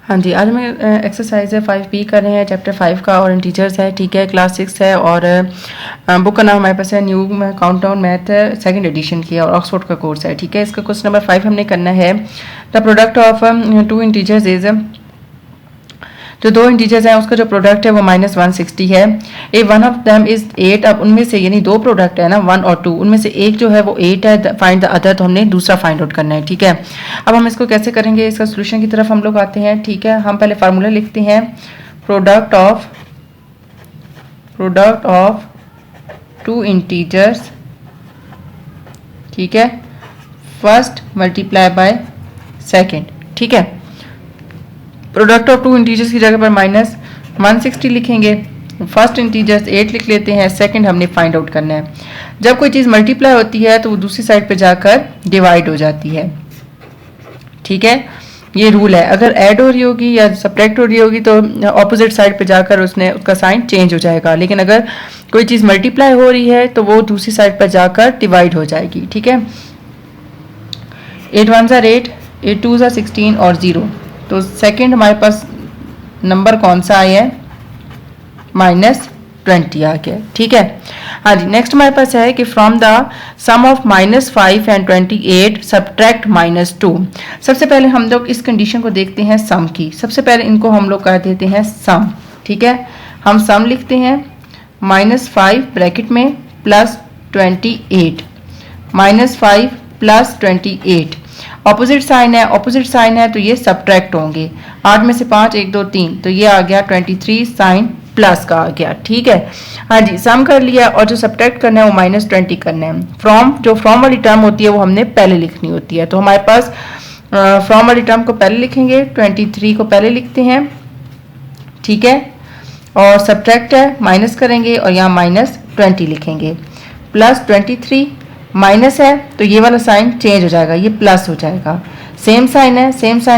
हाँ जी, आज हमें एक्सरसाइज है 5B कर रहे हैं चैप्टर 5 का और इंटीजर्स है, ठीक है, क्लास 6 है और बुक का नाम हमारे पास है new countdown math second edition की और ऑक्सफोर्ड का कोर्स है, ठीक है। इसका क्वेश्चन नंबर 5 हमने करना है। The product of two integers is, जो दो इंटीजर्स हैं उसका जो प्रोडक्ट है वो -160 है। ए वन ऑफ देम इज 8। अब उनमें से यानी दो प्रोडक्ट है ना 1 और 2, उनमें से एक जो है वो 8 है, फाइंड द अदर, तो हमने दूसरा फाइंड आउट करना है, ठीक है। अब हम इसको कैसे करेंगे, इसका सोल्यूशन की तरफ हम लोग आते हैं, ठीक है। हम पहले फार्मूला लिखते हैं प्रोडक्ट ऑफ टू इंटीजर्स, ठीक है, फर्स्ट मल्टीप्लाई बाय सेकेंड, ठीक है। प्रोडक्ट ऑफ टू इंटीजर्स की जगह पर -160 लिखेंगे, फर्स्ट इंटीजर्स 8 लिख लेते हैं, सेकंड हमने फाइंड आउट करना है। जब कोई चीज़ मल्टीप्लाई होती है तो वो दूसरी साइड पे जाकर डिवाइड हो जाती है, ठीक है, ये रूल है। अगर ऐड हो रही होगी या सब्ट्रैक्ट हो रही होगी तो ऑपोजिट साइड पे जाकर उसका साइन चेंज हो जाएगा, लेकिन अगर कोई चीज़ मल्टीप्लाई हो रही है तो वो दूसरी साइड पर जाकर डिवाइड हो जाएगी, ठीक है। 8 1s are 8, 8 2s are 16 और 0, तो सेकंड हमारे पास नंबर कौन सा आया है, -20 आ गया, ठीक है। हाँ जी, नेक्स्ट हमारे पास है कि from the sum of -5 and 28 subtract -2। सबसे पहले हम लोग इस कंडीशन को देखते हैं सम की। सबसे पहले इनको हम लोग कर देते हैं सम, ठीक है। हम सम लिखते हैं -5 ब्रैकेट में +28, -5 +28, ऑपोजिट साइन है तो ये सब्ट्रैक्ट होंगे। 8 में से 5 1 2 3, तो ये आ गया 23 साइन प्लस का आ गया, ठीक है। हाँ जी, सम कर लिया और जो सब्ट्रैक्ट करना है वो -20 करना है। फ्रॉम वाली टर्म होती है वो हमने पहले लिखनी होती है, तो हमारे पास फ्रॉम वाली टर्म को पहले लिखेंगे, 23 को पहले लिखते हैं, ठीक है, और सब्ट्रैक्ट है माइनस करेंगे और यहाँ -20 लिखेंगे, +23 माइनस है तो ये वाला साइन चेंज हो जाएगा, ये प्लस हो जाएगा। सेम साइन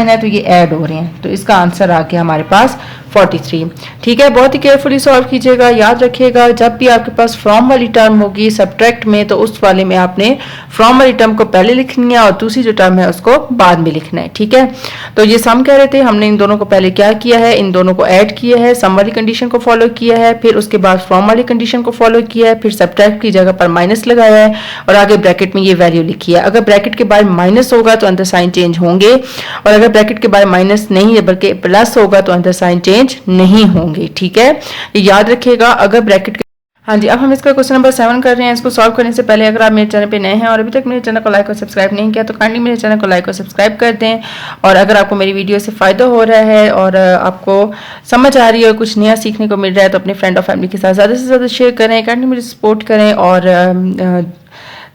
है तो ये ऐड हो रहे हैं, तो इसका आंसर आ गया हमारे पास 43, ठीक है। बहुत ही केयरफुली सॉल्व कीजिएगा, याद रखिएगा जब भी आपके पास फ्रॉम वाली टर्म होगी सब्ट्रैक्ट में तो उस वाले में आपने फ्रॉम वाली टर्म को पहले लिखनी है और दूसरी जो टर्म है उसको बाद में लिखना है, ठीक है। तो ये सम कह रहे थे, हमने इन दोनों को पहले क्या किया है, इन दोनों को ऐड किया है, सम वाली कंडीशन को फॉलो किया है, फिर उसके बाद फ्रॉम वाली कंडीशन को फॉलो किया है, फिर सब्ट्रैक्ट की जगह पर माइनस लगाया है और आगे ब्रैकेट में ये वैल्यू लिखी है। अगर ब्रैकेट के बाद माइनस होगा तो अंदर साइन चेंज होंगे और अगर ब्रैकेट के बाद माइनस नहीं है बल्कि प्लस होगा तो अंदर साइन चेंज नहीं होंगे, ठीक है, ये याद रखिएगा। अगर ब्रैकेट के हाँ जी, अब हम इसका क्वेश्चन नंबर 7 कर रहे हैं। इसको सॉल्व करने से पहले अगर आप मेरे चैनल पे नए हैं और अभी तक मेरे चैनल को लाइक और सब्सक्राइब नहीं किया तो काइंडली मेरे चैनल को लाइक और सब्सक्राइब कर दें। और अगर आपको मेरी वीडियो से फ़ायदा हो रहा है और आपको समझ आ रही है और कुछ नया सीखने को मिल रहा है तो अपने फ्रेंड और फैमिली के साथ ज़्यादा से ज़्यादा शेयर करें, काइंडली मुझे सपोर्ट करें। और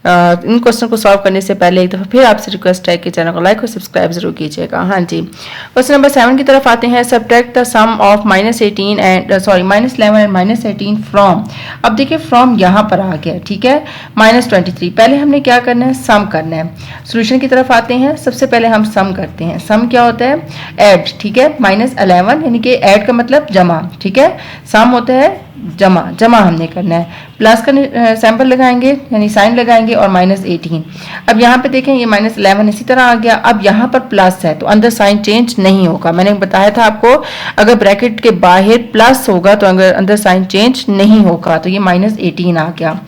इन क्वेश्चन को सॉल्व करने से पहले एक दफ़ा फिर आपसे रिक्वेस्ट है कि चैनल को लाइक और सब्सक्राइब जरूर कीजिएगा। हाँ जी, क्वेश्चन नंबर 7 की तरफ आते हैं। Subtract the sum of -11 and -18 from. अब देखिए फ्रॉम यहाँ पर आ गया, ठीक है, -23। पहले हमने क्या करना है, सम करना है। सोल्यूशन की तरफ आते हैं। सबसे पहले हम सम करते हैं। सम क्या होता है, ऐड, ठीक है, -11 यानी कि ऐड का मतलब जमा, ठीक है, सम होता है जमा हमने करना है। प्लस का सैंपल लगाएंगे यानी साइन लगाएंगे और -18। अब यहाँ पे देखें ये -11 इसी तरह आ गया। अब यहाँ पर प्लस है तो अंदर साइन चेंज नहीं होगा। मैंने बताया था आपको अगर ब्रैकेट के बाहर प्लस होगा तो अगर अंदर साइन चेंज नहीं होगा, तो ये -18 आ गया।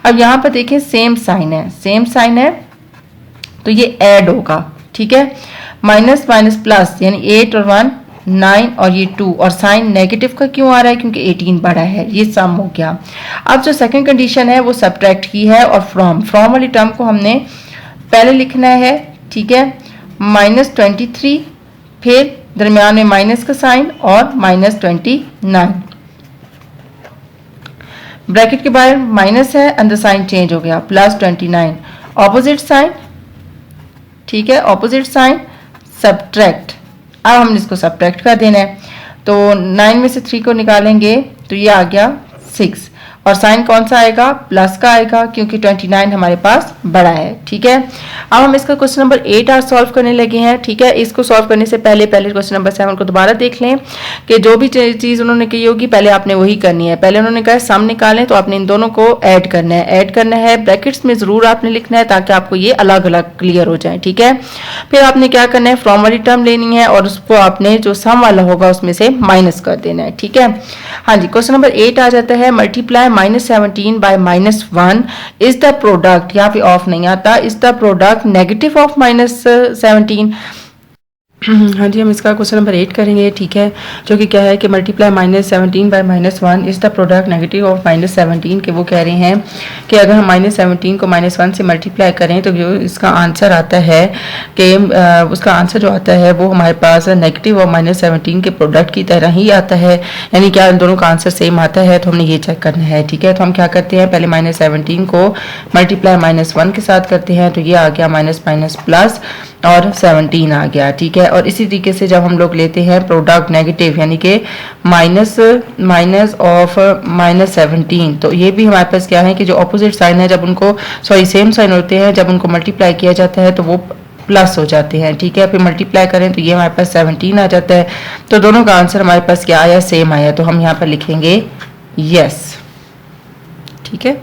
अब यहाँ पर देखें सेम साइन है तो ये ऐड होगा, ठीक है, माइनस प्लस यानी 8 और 1 9 और ये 2 और साइन नेगेटिव का क्यों आ रहा है, क्योंकि 18 बड़ा है, ये सम हो गया। अब जो सेकंड कंडीशन है वो सब्ट्रैक्ट की है और फ्रॉम वाली टर्म को हमने पहले लिखना है, ठीक है, -23 फिर दरमियान में माइनस का साइन और -29। ब्रैकेट के बाहर माइनस है, अंदर साइन चेंज हो गया, +29, ऑपोजिट साइन, ठीक है, ऑपोजिट साइन सब्ट्रैक्ट। अब हमने इसको सब्ट्रैक्ट कर देना है, तो 9 में से 3 को निकालेंगे तो ये आ गया 6 और साइन कौन सा आएगा, प्लस का आएगा, क्योंकि 29 हमारे पास बड़ा है। ठीक है, अब हम इसका क्वेश्चन नंबर 8 आज सॉल्व करने लगे हैं। ठीक है, इसको सॉल्व करने से पहले क्वेश्चन नंबर 7 को दोबारा देख लें कि जो भी चीज उन्होंने कही होगी पहले आपने वही करनी है। पहले उन्होंने कहा सम निकालें, तो आपने इन दोनों को ऐड करना है, ब्रैकेट्स में जरूर आपने लिखना है ताकि आपको ये अलग अलग क्लियर हो जाए। ठीक है, फिर आपने क्या करना है, फ्रॉम वाली टर्म लेनी है और उसको आपने जो सम वाला होगा उसमें से माइनस कर देना है। ठीक है, हाँ जी, क्वेश्चन नंबर 8 आ जाता है, multiply -17 by -1 is the product, यहाँ पे ऑफ नहीं आता, is the product negative of -17। हाँ जी, हम इसका क्वेश्चन नंबर 8 करेंगे। ठीक है, जो कि क्या है कि multiply -17 by -1 is the product negative of -17 के वो कह रहे हैं कि अगर हम -17 को -1 से मल्टीप्लाई करें तो जो इसका आंसर आता है कि उसका आंसर जो आता है वो हमारे पास नेगेटिव और -17 के प्रोडक्ट की तरह ही आता है, यानी क्या इन दोनों का आंसर सेम आता है, तो हमने ये चेक करना है। ठीक है, तो हम क्या करते हैं, पहले -17 को मल्टीप्लाई -1 के साथ करते हैं, तो ये आ गया माइनस प्लस और 17 आ गया। ठीक है, और इसी तरीके से जब हम लोग लेते हैं प्रोडक्ट नेगेटिव यानी कि माइनस ऑफ -17, तो ये भी हमारे पास क्या है कि जो ऑपोजिट साइन है जब उनको सेम साइन होते हैं, जब उनको मल्टीप्लाई किया जाता है तो वो प्लस हो जाते हैं। ठीक है, फिर मल्टीप्लाई करें तो ये हमारे पास 17 आ जाता है, तो दोनों का आंसर हमारे पास क्या आया, सेम आया, तो हम यहाँ पर लिखेंगे यस। ठीक है।